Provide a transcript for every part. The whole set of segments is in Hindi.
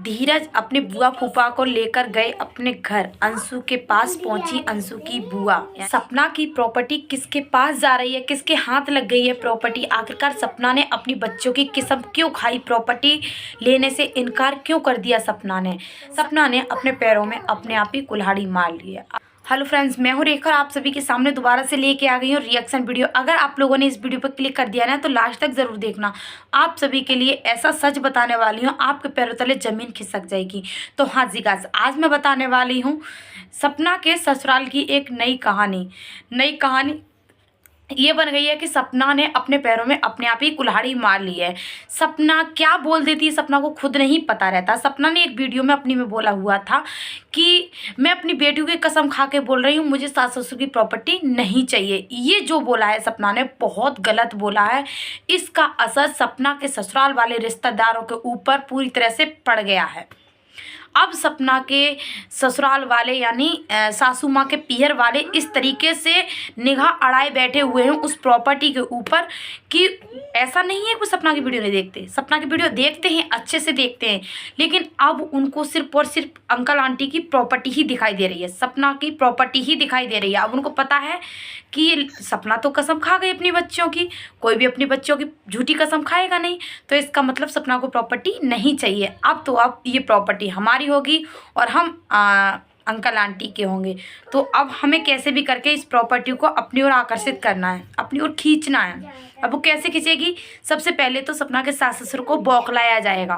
धीरज अपने बुआ फूफा को लेकर गए अपने घर। अंशु के पास पहुंची अंशु की बुआ। सपना की प्रॉपर्टी किसके पास जा रही है, किसके हाथ लग गई है प्रॉपर्टी? आखिरकार सपना ने अपनी बच्चों की कसम क्यों खाई? प्रॉपर्टी लेने से इनकार क्यों कर दिया सपना ने अपने पैरों में अपने आप ही कुल्हाड़ी मार ली है। हेलो फ्रेंड्स, मैं हूँ रेखा, आप सभी के सामने दोबारा से लेके आ गई हूँ रिएक्शन वीडियो। अगर आप लोगों ने इस वीडियो पर क्लिक कर दिया ना तो लास्ट तक ज़रूर देखना। आप सभी के लिए ऐसा सच बताने वाली हूँ, आपके पैरों तले ज़मीन खिसक जाएगी। तो हाँ जी गाइस, आज मैं बताने वाली हूँ सपना के ससुराल की एक नई कहानी ये बन गई है कि सपना ने अपने पैरों में अपने आप ही कुल्हाड़ी मार ली है। सपना क्या बोल देती है सपना को खुद नहीं पता रहता। सपना ने एक वीडियो में अपनी में बोला हुआ था कि मैं अपनी बेटियों की कसम खा के बोल रही हूँ, मुझे सास ससुर की प्रॉपर्टी नहीं चाहिए। ये जो बोला है सपना ने बहुत गलत बोला है। इसका असर सपना के ससुराल वाले रिश्तेदारों के ऊपर पूरी तरह से पड़ गया है। अब सपना के ससुराल वाले यानी सासू माँ के पीहर वाले इस तरीके से निगाह अड़ाए बैठे हुए हैं उस प्रॉपर्टी के ऊपर कि ऐसा नहीं है कि सपना की वीडियो नहीं देखते। सपना की वीडियो देखते हैं, अच्छे से देखते हैं, लेकिन अब उनको सिर्फ और सिर्फ अंकल आंटी की प्रॉपर्टी ही दिखाई दे रही है, सपना की प्रॉपर्टी ही दिखाई दे रही है। अब उनको पता है कि सपना तो कसम खा गई अपनी बच्चों की, कोई भी अपनी बच्चों की झूठी कसम खाएगा नहीं, तो इसका मतलब सपना को प्रॉपर्टी नहीं चाहिए। अब ये प्रॉपर्टी हमारी होगी और हम अंकल आंटी के होंगे। तो अब हमें कैसे भी करके इस प्रॉपर्टी को अपनी ओर आकर्षित करना है, अपनी ओर खींचना है। अब वो कैसे खींचेगी? सबसे पहले तो सपना के सास ससुर को बौखलाया जाएगा।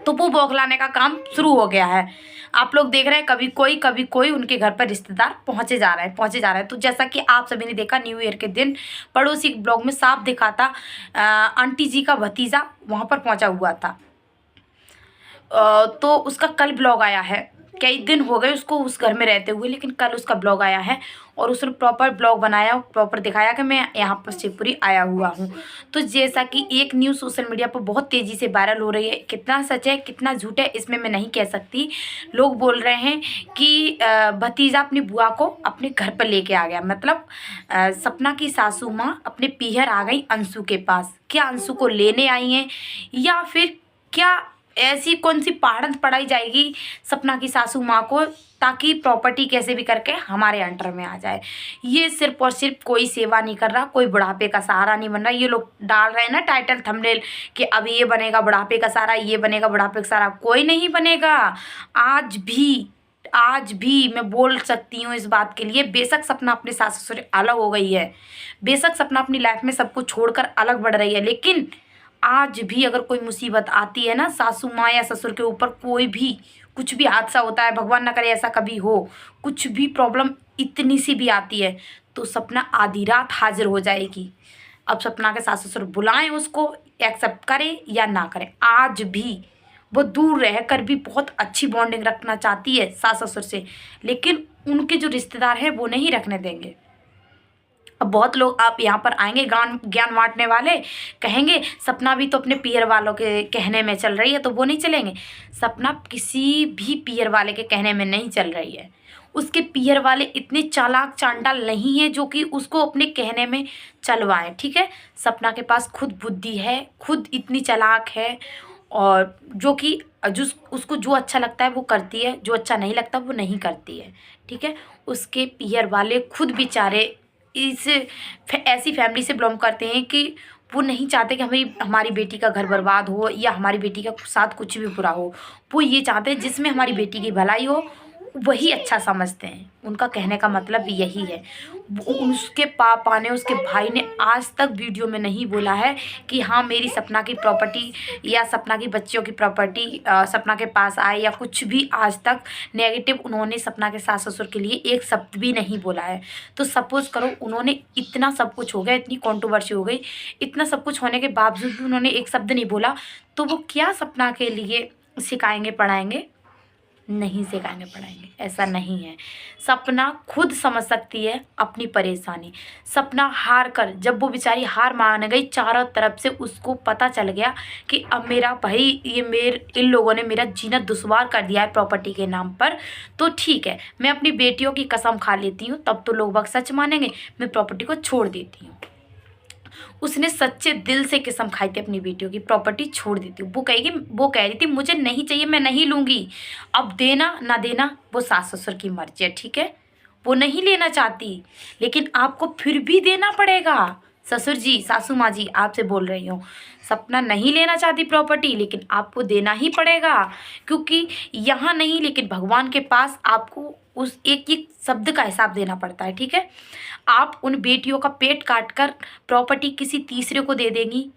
तो वो बौखलाने का काम शुरू हो गया है। आप लोग देख रहे हैं कभी कोई उनके घर पर रिश्तेदार पहुंचे जा रहे हैं। तो जैसा कि आप सभी ने देखा न्यू ईयर के दिन पड़ोसी ब्लॉग में साफ दिखा था, आंटी जी का भतीजा वहां पर पहुंचा हुआ था। तो उसका कल ब्लॉग आया है। कई दिन हो गए उसको उस घर में रहते हुए, लेकिन कल उसका ब्लॉग आया है और उसने प्रॉपर ब्लॉग बनाया, प्रॉपर दिखाया कि मैं यहाँ पर शिवपुरी आया हुआ हूँ। तो जैसा कि एक न्यूज़ सोशल मीडिया पर बहुत तेज़ी से वायरल हो रही है, कितना सच है कितना झूठ है इसमें मैं नहीं कह सकती। लोग बोल रहे हैं कि भतीजा अपनी बुआ को अपने घर पर लेके आ गया, मतलब सपना की सासू माँ अपने पीहर आ गई अंशु के पास। क्या अंशु को लेने आई हैं या फिर क्या ऐसी कौन सी पहाड़त पढ़ाई जाएगी सपना की सासू माँ को ताकि प्रॉपर्टी कैसे भी करके हमारे अंडर में आ जाए? ये सिर्फ और सिर्फ कोई सेवा नहीं कर रहा, कोई बुढ़ापे का सहारा नहीं बन रहा। ये लोग डाल रहे हैं ना टाइटल थंबनेल कि अब ये बनेगा बुढ़ापे का सहारा, ये बनेगा बुढ़ापे का सहारा। कोई नहीं बनेगा। आज भी मैं बोल सकती हूँ इस बात के लिए, बेशक सपना अपने सास ससुर से अलग हो गई है, बेशक सपना अपनी लाइफ में सब कुछ छोड़कर अलग बढ़ रही है, लेकिन आज भी अगर कोई मुसीबत आती है ना सासू माँ या ससुर के ऊपर, कोई भी कुछ भी हादसा होता है, भगवान ना करे ऐसा कभी हो, कुछ भी प्रॉब्लम इतनी सी भी आती है तो सपना आधी रात हाजिर हो जाएगी। अब सपना के सास ससुर बुलाएं उसको, एक्सेप्ट करें या ना करें, आज भी वो दूर रहकर भी बहुत अच्छी बॉन्डिंग रखना चाहती है सास ससुर से, लेकिन उनके जो रिश्तेदार हैं वो नहीं रखने देंगे। अब बहुत लोग आप यहाँ पर आएंगे ज्ञान बांटने वाले, कहेंगे सपना भी तो अपने पीहर वालों के कहने में चल रही है, तो वो नहीं चलेंगे। सपना किसी भी पीहर वाले के कहने में नहीं चल रही है। उसके पीहर वाले इतने चालाक चांडाल नहीं है जो कि उसको अपने कहने में चलवाएं, ठीक है। सपना के पास खुद बुद्धि है, खुद इतनी चालाक है, और जो कि उसको जो अच्छा लगता है वो करती है, जो अच्छा नहीं लगता वो नहीं करती है, ठीक है। उसके पीहर वाले खुद बेचारे ऐसी फैमिली से बिलोंग करते हैं कि वो नहीं चाहते कि हमारी बेटी का घर बर्बाद हो या हमारी बेटी का साथ कुछ भी बुरा हो। वो ये चाहते हैं जिसमें हमारी बेटी की भलाई हो वही अच्छा समझते हैं। उनका कहने का मतलब यही है। उसके पापा ने, उसके भाई ने आज तक वीडियो में नहीं बोला है कि हाँ मेरी सपना की प्रॉपर्टी या सपना की बच्चियों की प्रॉपर्टी सपना के पास आए, या कुछ भी आज तक नेगेटिव उन्होंने सपना के सास ससुर के लिए एक शब्द भी नहीं बोला है। तो सपोज़ करो उन्होंने इतना सब कुछ हो गया, इतनी कंट्रोवर्सी हो गई, इतना सब कुछ होने के बावजूद भी उन्होंने एक शब्द नहीं बोला, तो वो क्या सपना के लिए सिखाएंगे पढ़ाएंगे? नहीं सिखाएंगे पढ़ाएंगे, ऐसा नहीं है। सपना खुद समझ सकती है अपनी परेशानी। सपना हार कर, जब वो बेचारी हार मान गई, चारों तरफ से उसको पता चल गया कि अब मेरा भाई इन लोगों ने मेरा जीना दुश्वार कर दिया है प्रॉपर्टी के नाम पर, तो ठीक है मैं अपनी बेटियों की कसम खा लेती हूँ, तब तो लोग बाग सच मानेंगे, मैं प्रॉपर्टी को छोड़ देती हूँ। उसने सच्चे दिल से कसम खाई थी अपनी बेटियों की प्रॉपर्टी छोड़ देती हूँ। वो कह रही थी मुझे नहीं चाहिए, मैं नहीं लूँगी। अब देना ना देना वो सास ससुर की मर्जी है, ठीक है। वो नहीं लेना चाहती लेकिन आपको फिर भी देना पड़ेगा। ससुर जी, सासू माँ जी, आपसे बोल रही हूँ, सपना नहीं लेना चाहती प्रॉपर्टी लेकिन आपको देना ही पड़ेगा, क्योंकि यहाँ नहीं लेकिन भगवान के पास आपको उस एक एक शब्द का हिसाब देना पड़ता है, ठीक है। आप उन बेटियों का पेट काट कर प्रॉपर्टी किसी तीसरे को दे देंगी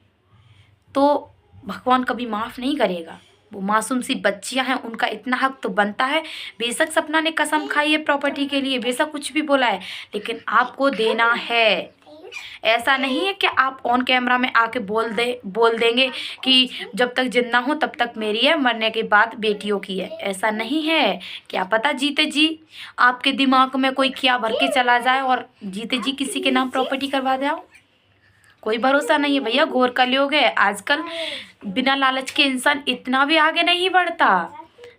तो भगवान कभी माफ़ नहीं करेगा। वो मासूम सी बच्चियां हैं, उनका इतना हक तो बनता है। बेशक सपना ने कसम खाई है प्रॉपर्टी के लिए, बेशक कुछ भी बोला है, लेकिन आपको देना है। ऐसा नहीं है कि आप ऑन कैमरा में आके बोल देंगे कि जब तक जिंदा हो तब तक मेरी है, मरने के बाद बेटियों की है। ऐसा नहीं है। क्या पता जीते जी आपके दिमाग में कोई क्या भर के चला जाए और जीते जी किसी के नाम प्रॉपर्टी करवा दे। कोई भरोसा नहीं है भैया, घोर कलयुग है आजकल। बिना लालच के इंसान इतना भी आगे नहीं बढ़ता।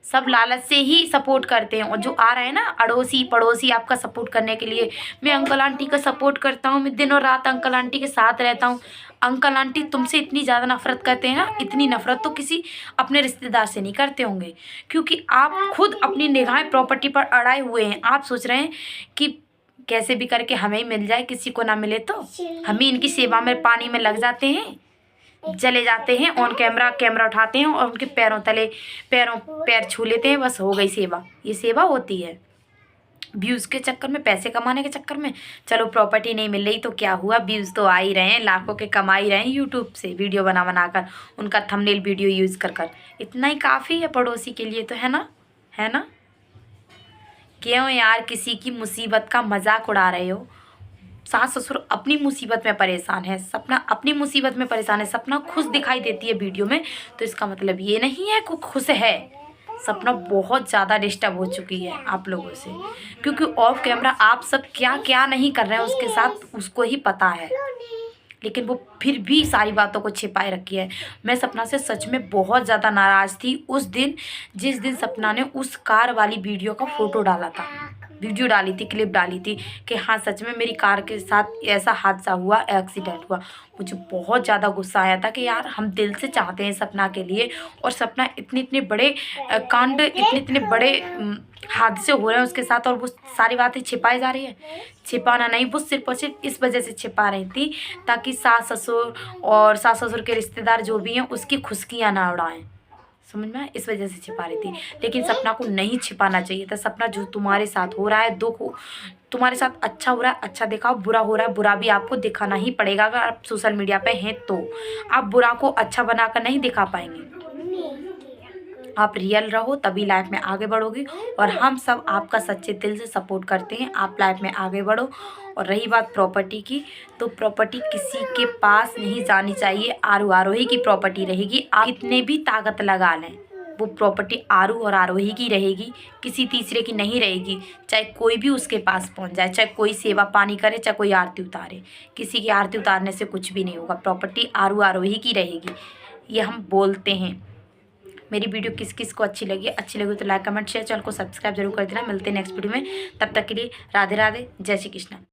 सब लालच से ही सपोर्ट करते हैं। और जो आ रहा है ना अड़ोसी पड़ोसी आपका सपोर्ट करने के लिए, मैं अंकल आंटी का सपोर्ट करता हूँ, मैं दिन और रात अंकल आंटी के साथ रहता हूँ। अंकल आंटी तुमसे इतनी ज़्यादा नफरत करते हैं ना, इतनी नफरत तो किसी अपने रिश्तेदार से नहीं करते होंगे, क्योंकि आप खुद अपनी निगाहें प्रॉपर्टी पर अड़ाए हुए हैं। आप सोच रहे हैं कि कैसे भी करके हमें ही मिल जाए, किसी को ना मिले तो हम ही इनकी सेवा में पानी में लग जाते हैं, चले जाते हैं ऑन कैमरा उठाते हैं और उनके पैर छू लेते हैं, बस हो गई सेवा। ये सेवा होती है? व्यूज़ के चक्कर में, पैसे कमाने के चक्कर में। चलो प्रॉपर्टी नहीं मिल रही तो क्या हुआ, व्यूज़ तो आ ही रहे हैं, लाखों के कमा ही रहे हैं यूट्यूब से वीडियो बना कर, उनका थंबनेल वीडियो यूज़ कर। इतना ही काफ़ी है पड़ोसी के लिए तो, है ना, है ना। क्यों यार किसी की मुसीबत का मजाक उड़ा रहे हो। सास ससुर अपनी मुसीबत में परेशान है, सपना अपनी मुसीबत में परेशान है, सपना खुश दिखाई देती है वीडियो में, तो इसका मतलब ये नहीं है कि खुश है। सपना बहुत ज़्यादा डिस्टर्ब हो चुकी है आप लोगों से, क्योंकि ऑफ कैमरा आप सब क्या क्या नहीं कर रहे हैं उसके साथ उसको ही पता है, लेकिन वो फिर भी सारी बातों को छिपाए रखी है। मैं सपना से सच में बहुत ज़्यादा नाराज़ थी उस दिन, जिस दिन सपना ने उस कार वाली वीडियो का फ़ोटो डाला था, वीडियो डाली थी, क्लिप डाली थी कि हाँ सच में मेरी कार के साथ ऐसा हादसा हुआ, एक्सीडेंट हुआ। मुझे बहुत ज़्यादा गुस्सा आया था कि यार हम दिल से चाहते हैं सपना के लिए, और सपना इतने बड़े कांड, इतने बड़े हादसे हो रहे हैं उसके साथ, और वो सारी बातें छिपाई जा रही है। छिपाना नहीं, वो सिर्फ और सिर्फ इस वजह से छिपा रही थी ताकि सास ससुर के रिश्तेदार जो भी हैं उसकी खुशकियाँ ना उड़ाएं, समझ में, इस वजह से छिपा रही थी। लेकिन सपना को नहीं छिपाना चाहिए था। सपना जो तुम्हारे साथ हो रहा है, दुख तुम्हारे साथ अच्छा हो रहा है अच्छा दिखाओ, बुरा हो रहा है बुरा भी आपको दिखाना ही पड़ेगा। अगर आप सोशल मीडिया पे हैं तो आप बुरा को अच्छा बनाकर नहीं दिखा पाएंगे। आप रियल रहो तभी लाइफ में आगे बढ़ोगे, और हम सब आपका सच्चे दिल से सपोर्ट करते हैं, आप लाइफ में आगे बढ़ो। और रही बात प्रॉपर्टी की, तो प्रॉपर्टी किसी के पास नहीं जानी चाहिए। आरोही की प्रॉपर्टी रहेगी, आप कितने भी ताकत लगा लें, वो प्रॉपर्टी और आरोही की रहेगी, किसी तीसरे की नहीं रहेगी। चाहे कोई भी उसके पास पहुंच जाए, चाहे कोई सेवा पानी करे, चाहे कोई आरती उतारे, किसी की आरती उतारने से कुछ भी नहीं होगा। प्रॉपर्टी आरोही की रहेगी, ये हम बोलते हैं। मेरी वीडियो किस किस को अच्छी लगी तो लाइक कमेंट शेयर, चैनल को सब्सक्राइब जरूर कर देना। मिलते हैं नेक्स्ट वीडियो में, तब तक के लिए राधे राधे, जय श्री कृष्ण।